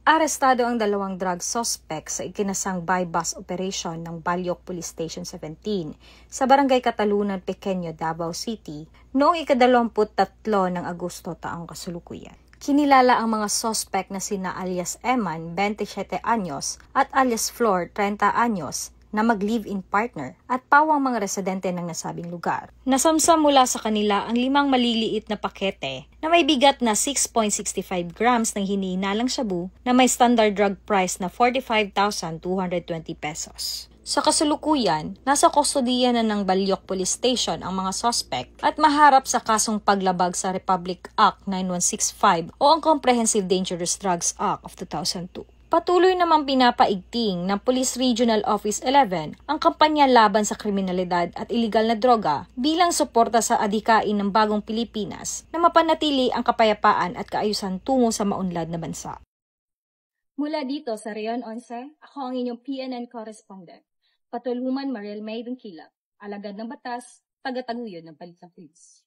Arestado ang dalawang drug suspect sa ikinasang buy-bust operation ng Balyok Police Station 17 sa Barangay Katalunan, Pequeño, Davao City noong ika-23 ng Agosto taong kasalukuyan. Kinilala ang mga suspect na sina alias Eman, 27 anyos at alias Flor, 30 anyos, na mag-live-in partner at pawang mga residente ng nasabing lugar. Nasamsam mula sa kanila ang 5 maliliit na pakete na may bigat na 6.65 grams ng hinihinalang shabu na may standard drug price na 45,220 pesos. Sa kasalukuyan, nasa kustodiya na ng Balyok Police Station ang mga suspect at maharap sa kasong paglabag sa Republic Act 9165 o ang Comprehensive Dangerous Drugs Act of 2002. Patuloy namang pinapaigting ng Police Regional Office 11 ang kampanya laban sa kriminalidad at iligal na droga bilang suporta sa adhikain ng bagong Pilipinas na mapanatili ang kapayapaan at kaayusan tungo sa maunlad na bansa. Mula dito sa Reon 11, ako ang inyong PNN correspondent, Patulhuman Mariel May Dungkilap, alagad ng batas, taga-taguyod ng Balitang Pulis.